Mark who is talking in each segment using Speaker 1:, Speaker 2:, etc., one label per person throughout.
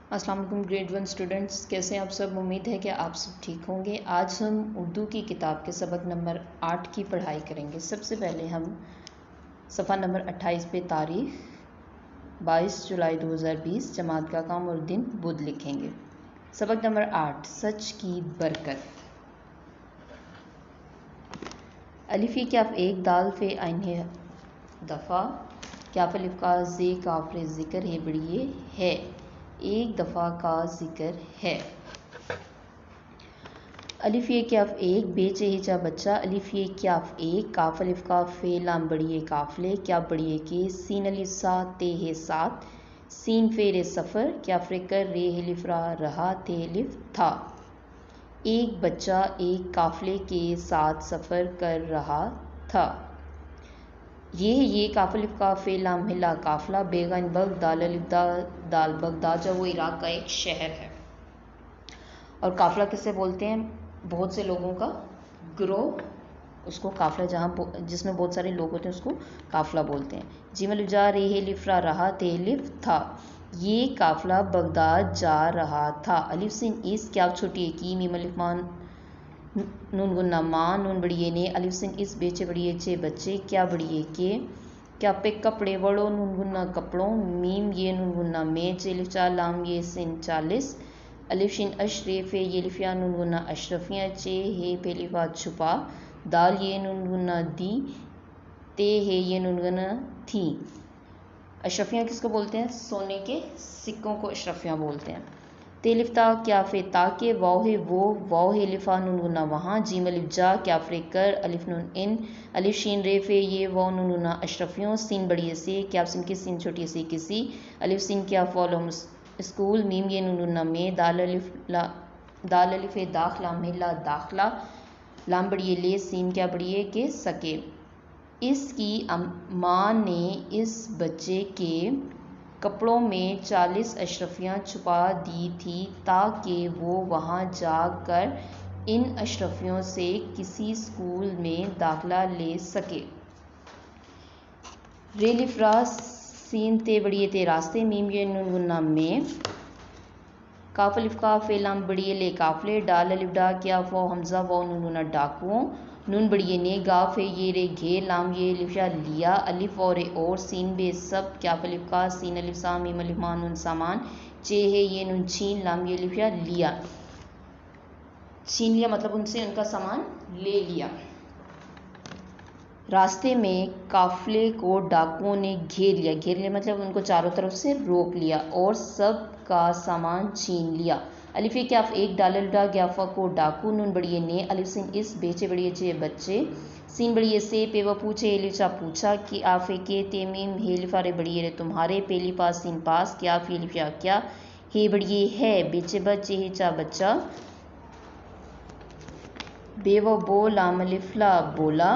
Speaker 1: अस्सलाम वालेकुम grade 1 students, कैसे हैं आप सब। उम्मीद है कि आप सब ठीक होंगे। आज हम उर्दू की किताब के सबक नंबर 8 की पढ़ाई करेंगे। सबसे पहले हम सफ़ा नंबर 28 पे तारीख 22 जुलाई 2020 जमात का काम और दिन बुध लिखेंगे। सबक नंबर 8, सच की बरकत। अलिफ़ी क्याफ एक दाल फे आइने दफ़ा क्याफ अलिफ का जे काफरे ज़िक्र है बड़िए है, एक दफ़ा का ज़िक्र है। अलिफ ये क्याफ एक बेचे हिचा बच्चा, अलिफ ये क्याफ एक काफ अलिफ का फे लाम बड़िए काफले क्या बड़िए के, सीन अलिफ सा ते है सात, सीन फेरे सफ़र क्या फ़िक्र रे अलिफ रहा ते अलिफ था। एक बच्चा एक काफले के साथ सफ़र कर रहा था। ये काफ अलिफ का फे लाम हिला काफला बेगन बग दाल अलिफ दाल बगदाद जो वो इराक़ का एक शहर है। और काफला किसे बोलते हैं? बहुत से लोगों का ग्रोह, उसको काफला जहाँ जिसमें बहुत सारे लोग होते हैं उसको काफला बोलते हैं। जिम अलिफ जा रे लिफ्रा रहा ते लिफ था, ये काफला बगदाद जा रहा था। अलिफ सिन इस क्या छोटी की मीम अलिफ मान नून गुन्ना माँ नून बड़िए ने, अलिफ सिन इस बेचे बड़िए चे बच्चे क्या बड़िए के, क्या पे कपड़े बड़ो नून गुन्ना कपड़ों, मीम ये नून गुन्ना में चे लिफ चा लाम ये सिन 40, अलिफ शिन अशरफ ये लिफिया नून गुन्ना अशरफिया चे हे पेलिफा छुपा, दाल ये नून गुन्ना दी ते हे ये नून गुन्ना थी। अशरफिया किसको बोलते हैं? सोने के सिक्कों को अशरफिया बोलते हैं। तेलिफ्ता क्या फे ताके वाओ है वो, वाओ है लिफा नून गुन्ना वहाँ, जीम अलिफ जा क्या फ्रे कर अलिफ नून इन, अलिफ शीन रे फे ये वाओ नून गुन्ना अशरफियों, सीन बड़ी से क्या सिन की सीन छोटी सी किसी, अलिफ सिन क्या फॉलो स्कूल, मीम ये नून गुन्ना में, दाल अलिफ दाखला महिला दाखला, लाम बड़िए ले सीन क्या बड़िए के सके। इसकी माँ ने इस बच्चे के कपड़ों में 40 अशरफियाँ छुपा दी थी ताकि वो वहाँ जाकर इन अशरफियों से किसी स्कूल में दाखला ले सके। रेलिफ्रा सीन ते बड़िए ते रास्ते, मीम ये नून गुन्ना में, काफ अलिफ का फेलाम बड़िए ले काफले, डाल अलिफ डा क्या वो हमजा वो नून गुन्ना डाकुओं, नून बड़िए ने गाफ है ये रे घे लाम ये लिफा लिया, अलिफ और सीन बे सब क्या अलिफ का सीन अलिफ सा मीम अलिफ मा नून सामान, चे है ये नून छीन लाम ये लिफा लिया, छीन लिया मतलब उनसे उनका सामान ले लिया। रास्ते में काफले को डाकुओं ने घेर लिया मतलब उनको चारों तरफ से रोक लिया और सब का सामान छीन लिया। अलिफ क्या एक डाल डा ग्याफा को डाकू, नून बड़िए ने, अलिफ सिन इस बेचे बड़िए चे बच्चे, सीन बड़िए से पे व पूछे हेलिफा पूछा कि आफे के तेमीम हेलिफा रे बड़िए रे तुम्हारे, पेली पास सीन पास क्या फेलिफा क्या हे बड़िए है बेचे बच्चे हेचा बच्चा, बेव बो लाम अलिफला बोला,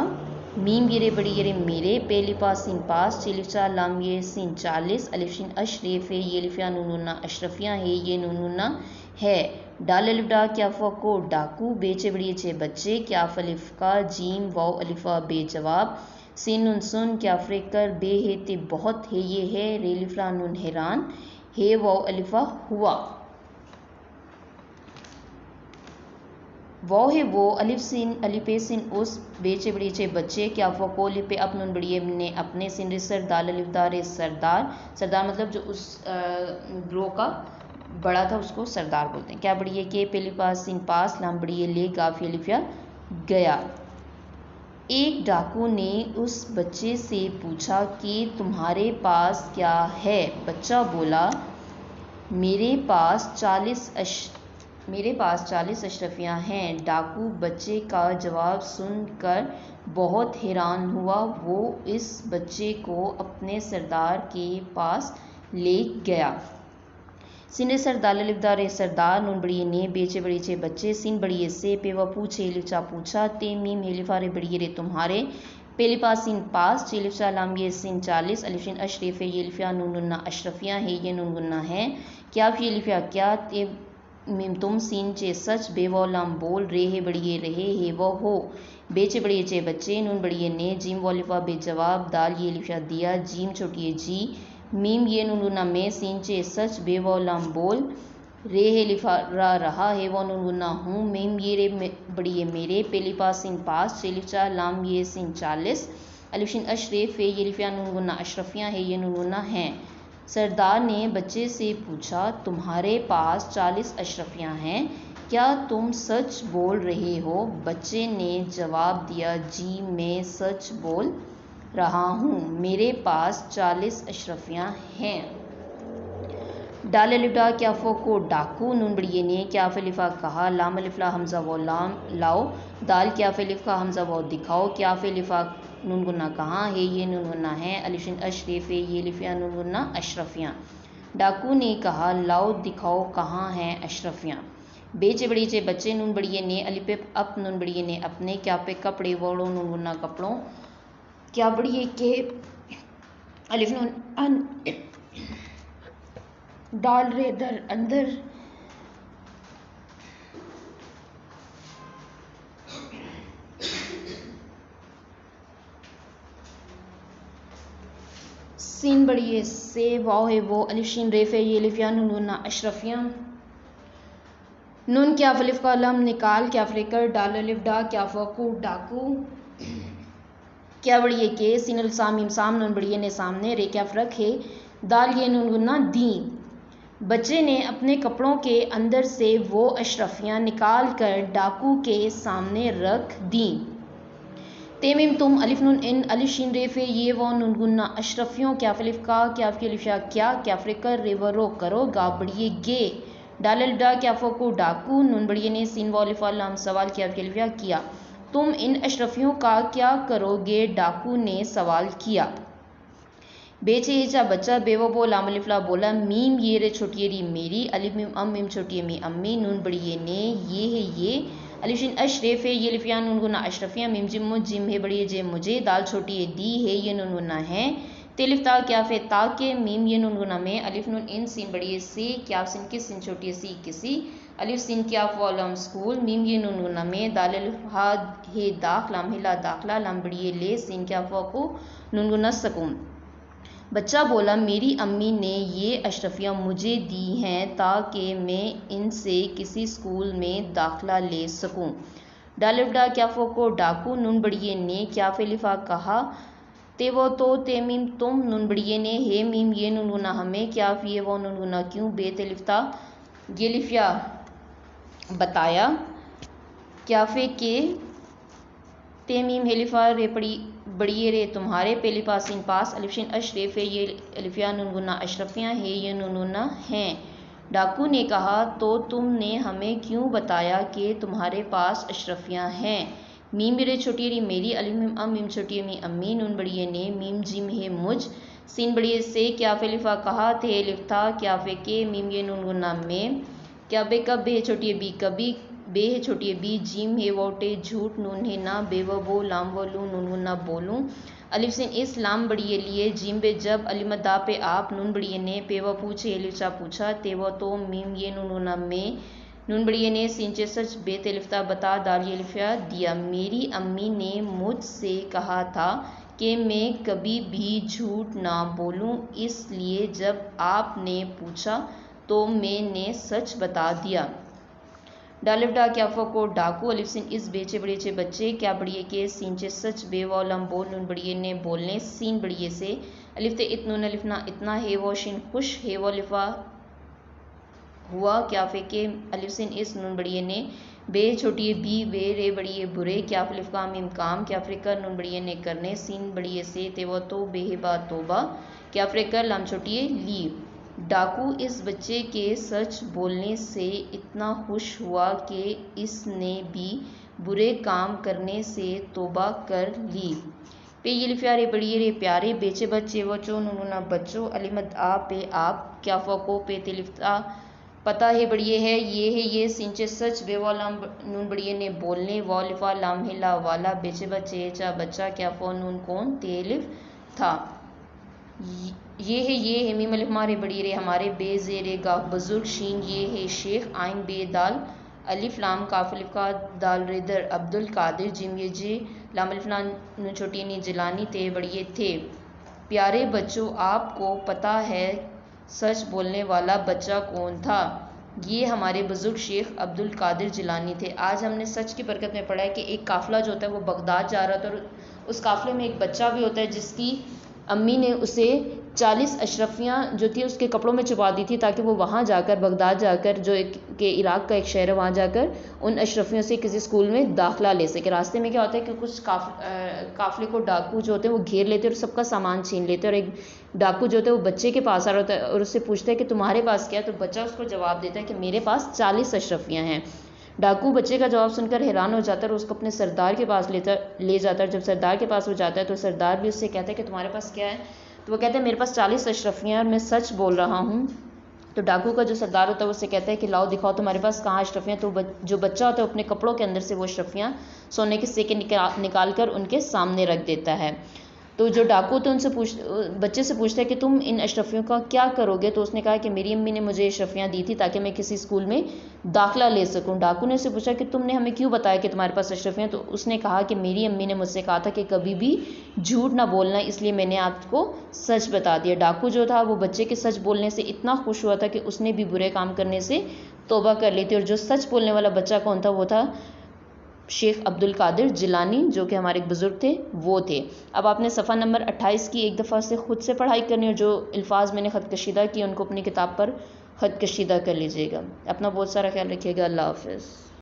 Speaker 1: मीम गिरे बड़ी गिरे मेरे, पेली पास सीन पास चिलिफा लाम ये सीन 40, अलिफिन अशरफ है ये लिफिया नूनुन्ना अशरफिया है ये नूनुन्ना है, डाल अलिफ डा क्या को डाकू, बेचे बड़िए चे बच्चे क्या अलिफ का जीम वाओ अलिफा बेजवाब, सीन नून सुन क्या फ्रेकर बे है ते बहुत है ये है, रेलिफला नून हैरान है वाओ अलिफा हुआ, वो है वो, अलिफ सिन अलिफे सिन उस बेचे बड़ीचे बच्चे क्या को लिपे अपनुन बड़िए ने अपने, सिन रिसर दाल अलिफदार सरदार, सरदार मतलब जो उस ग्रोह का बड़ा था उसको सरदार बोलते हैं। क्या बड़िए के पेली पास सिन पास लाम बड़िए ले गाफी अलिफिया गया। एक डाकू ने उस बच्चे से पूछा कि तुम्हारे पास क्या है? बच्चा बोला मेरे पास 40 अशरफियाँ हैं। डाकू बच्चे का जवाब सुनकर बहुत हैरान हुआ। वो इस बच्चे को अपने सरदार के पास ले गया। सिने सरदार लिफदार सरदार नून बड़िए ने बेचे बड़ीचे बच्चे, सिन बड़िए से पे व पूछे लिचा पूछा, ते मीम हेलिफारे बड़िए रे तुम्हारे, पेली पास सिन पास चिलिफा लाम ये सिन 40, अलिफिन अशरफ ये लिफिया नूनुन्ना अशरफिया है ये नून गुन्ना है, क्या ये लिफिया क्या ते मीम तुम, सीन चे सच, बेवो लाम बोल, रे है बड़िए रहे हे वो हो, बेचे बड़िए चे बच्चे, नून बड़िए ने, जीम वोलिफा बेजवाब, दाल ये लिफा दिया, जीम छोटिए जी, मीम ये नून गुन्ना में, सीन चे सच, बे वो लाम बोल, रे है लिफा रा रहा, है वो नून गुन्ना हूँ, मीम ये रे बड़ी ये मेरे, पे लिफा सीन पास, चे लिफा लाम ये सीन 40, अलिफ शिन अशरफ, फे ये लिफा नून गुन्ना अशरफियाँ, है ये नून गुन्ना हैं। सरदार ने बच्चे से पूछा, तुम्हारे पास 40 अशरफियाँ हैं, क्या तुम सच बोल रहे हो? बच्चे ने जवाब दिया, जी मैं सच बोल रहा हूँ, मेरे पास 40 अशरफियाँ हैं। डाल अलिफा क्या फो को डाकू, नून बड़िए ने, क्या फलिफा कहा, लाम अलिफला हमजा वो लाम लाओ, दाल क्या फलिफा हमजा वो दिखाओ, क्या फलिफा नून गुन्ना कहाँ है, ये नून गुन्ना है, अलिशिन अशरफ, ये लिफिया नून गुन्ना अशरफियाँ। डाकू ने कहा, लाओ दिखाओ कहाँ हैं अशरफियाँ। बेचे बड़ी चे बच्चे, नून बड़िए ने, अलिपे अप, नून बड़िए ने अपने, क्या पे कपड़े, वोड़ो नून गुन्ना कपड़ों, क्या बड़िए के, अलिफ नून डाल रे दर अंदर, सीन बड़िए से, वाओ है वो, अलिफ शीन रेफ है ये, लिफिया नून गुन्ना अशरफियाँ। नून क्या फलिफ का लम निकाल, क्या फ्रेकर, डाल अलिफ डा, क्या फकू डाकू, क्या बड़िए के, सीनल साम साम, नून बड़िए ने सामने, रे क्या फ़र्क है, दाल ये नून गुन्ना दी। बच्चे ने अपने कपड़ों के अंदर से वो अशरफियाँ निकाल कर डाकू के सामने रख दी। तेमिम तुम, अलिफ नून इन, अलिफ शीन रेफे ये वो, नून गुन्ना अशरफियों, क्या फलिफ का, क्या फलिफा क्या, क्या फ्रिकर रेवरो करो, गा बड़िए गे, डाल डा, क्या फोको डाकू, नून बड़िए ने, सीन वालिफा लाम सवाल, क्या फलिफा किया, तुम इन अशरफियों का क्या करोगे, डाकू ने सवाल किया। बेचे ईचा बच्चा, बेवो बो लाम अलिफला बोला, मीम ये रे छोटी री मेरी, अलिफ मीम अम मीम छोटी मी अम्मी, नून बड़िए ने, ये है ये, अलिफ शिन अशरफ है ये, लिफिया नून गुना अशरफिया, मीम जिम मुझ, जिम है बड़िए जे मुझे, दाल छोटी है दी है ये नून गुना है, तेलिफ ता क्या फे ताके, मीम ये नून गुना में, अलिफ नून इन, सीन बड़िए से, क्या सिन किस, सिन छोटी सी किसी, अलिफ सिन क्या फॉलम स्कूल, मीम ये नून गुना में, दाल हा हे दाख, लाम हिला दाखला, लाम बड़िए ले, सीन क्या फो नून गुना सकूम। बच्चा बोला, मेरी अम्मी ने ये अशरफियाँ मुझे दी हैं ताकि मैं इनसे किसी स्कूल में दाखला ले सकूं। डालिफडा क्या फोको डाकू, नून बड़िए ने, क्या फेलिफा कहा, ते वो तो, ते मीम तुम, नून बड़िए ने, हे मीम ये नून गुना हमें, क्या फिए वो नून गुना क्यों, बे तेलिफ्ता ये लिफिया बताया, क्या फे के, ते मीम हेलिफा रे पड़ी बड़िए रे तुम्हारे, पेली पासिन पास, अलिफशिन अशरफ है ये, अलिफिया नून गुना अशरफियाँ है ये नून गुना हैं। डाकू ने कहा, तो तुमने हमें क्यों बताया कि तुम्हारे पास अशरफियाँ हैं। मीम रे छोटी री मेरी, अलिफ मीम अम मीम छोटी मी अम्मी, नून बड़िए ने, मीम जिम है मुझ, सीन बड़िए से, क्या फेलिफा कहा, थे लिफ था, क्या फे के, मीम ये नून गुना में, क्या बे कब बे छोटी बी कभी, बे है छोटी बी, जीम है वोटे झूठ, नून है ना, बे व बो, लाम व लू, नून ना बोलूँ, अलिफ सिन इस, लाम बड़िए लिए, जीम बे जब, अलिमदा पे आप, नून बड़िए ने, पे व पूछे, अलिफचा पूछा, ते व तो, मीम ये नून में, नून बड़िए ने, सिंचे सच, बे तेलिफ्ता बता, दाल ये लिफिया दिया। मेरी अम्मी ने मुझसे कहा था कि मैं कभी भी झूठ ना बोलूं, इसलिए जब आपने पूछा तो मैंने सच बता दिया। डालिफडा क्या फको डाकू, अलिफ सिन इस, बेचे बड़िए चे बच्चे, क्या बड़िए के, सीनचे सच, बे वॉलम बोल, नून बड़िए ने बोलने, सीन बड़िए से, अलिफ ते इतनून अलिफना इतना, है वो शिन खुश, है वो लिफा हुआ, क्या फेंके, अलिफ सिन इस, नून बड़िए ने, बे छोटी बी, बे रे बड़िए बुरे, क्या फलिफ का मीम काम, क्या फ्रिकर, नून बड़िए ने करने, सीन बड़िए से, ते वो तो, बेहिबा तोबा, क्या फ्रिकर, लाम छोटी ली। डाकू इस बच्चे के सच बोलने से इतना खुश हुआ कि इसने भी बुरे काम करने से तौबा कर ली। पे ये लिफिया रे बड़िए रे प्यारे, बेचे बच्चे वचो, नूना बच्चो, अलिमत आ पे आप, क्या फ़को पे तिलिफ्ता पता है बड़िए है ये सिंचे सच, बेवालाम नून बड़िए ने बोलने, वालिफा लाम हिला वाला, बेचे बच्चे चा बच्चा, क्या फ़ो नून कौन तेलिफ था, ये है मीम अलिफ हमारे बड़ी रे हमारे, बे ज़ेरे गा बुजुर्ग, शीन ये है शेख, आइन बे दाल, अलिफ लाम काफ अलिफ का, दाल रे दर अब्दुल कादिर, जिम ये जे, लाम अलिफ लाम छोटी नी जिलानी, ते बड़िए थे। प्यारे बच्चों, आपको पता है सच बोलने वाला बच्चा कौन था? ये हमारे बुज़ुर्ग शेख अब्दुल कादिर जिलानी थे। आज हमने सच की बरकत में पढ़ा है कि एक काफ़िला जो होता है वो बगदाद जा रहा था और उस काफ़िले में एक बच्चा भी होता है जिसकी अम्मी ने उसे 40 अशरफियाँ जो थी उसके कपड़ों में छुपा दी थी ताकि वो वहाँ जाकर बगदाद जाकर जो इराक़ का एक शहर है वहाँ जाकर उन अशरफियों से किसी स्कूल में दाखिला ले सके। रास्ते में क्या होता है कि कुछ काफ़िले को डाकू जो होते हैं वो घेर लेते हैं और सबका सामान छीन लेते हैं और एक डाकू जो होता है वो बच्चे के पास आ रहा होता है और उससे पूछता है कि तुम्हारे पास क्या है? तो बच्चा उसको जवाब देता है कि मेरे पास 40 अशरफियाँ हैं। डाकू बच्चे का जवाब सुनकर हैरान हो जाता है और उसको अपने सरदार के पास ले जाता है। जब सरदार के पास वो जाता है तो सरदार भी उससे कहता है कि तुम्हारे पास क्या है? तो वो कहता है मेरे पास 40 अशरफियाँ हैं और मैं सच बोल रहा हूँ। तो डाकू का जो सरदार होता है उससे कहता है कि लाओ दिखाओ तुम्हारे पास कहाँ अशरफियाँ। तो जो बच्चा होता है अपने कपड़ों के अंदर से वो अशरफियाँ सोने के सिक्के निकाल कर उनके सामने रख देता है। तो जो डाकू तो बच्चे से पूछता है कि तुम इन अशरफियों का क्या करोगे? तो उसने कहा कि मेरी अम्मी ने मुझे अशरफियाँ दी थी ताकि मैं किसी स्कूल में दाखिला ले सकूं। डाकू ने उससे पूछा कि तुमने हमें क्यों बताया कि तुम्हारे पास अशरफियाँ? तो उसने कहा कि मेरी अम्मी ने मुझसे कहा था कि कभी भी झूठ ना बोलना, इसलिए मैंने आपको सच बता दिया। डाकू जो था वो बच्चे के सच बोलने से इतना खुश हुआ था कि उसने भी बुरे काम करने से तौबा कर ली थी। और जो सच बोलने वाला बच्चा कौन था? वो था शेख अब्दुल कादिर जिलानी, जो कि हमारे एक बुज़ुर्ग थे, वो थे। अब आपने सफ़ा नंबर 28 की एक दफ़ा से ख़ुद से पढ़ाई करनी और जो अल्फाज मैंने ख़त कशीदा किए उनको अपनी किताब पर ख़त कशीदा कर लीजिएगा। अपना बहुत सारा ख्याल रखिएगा। अल्लाह हाफ़िज़।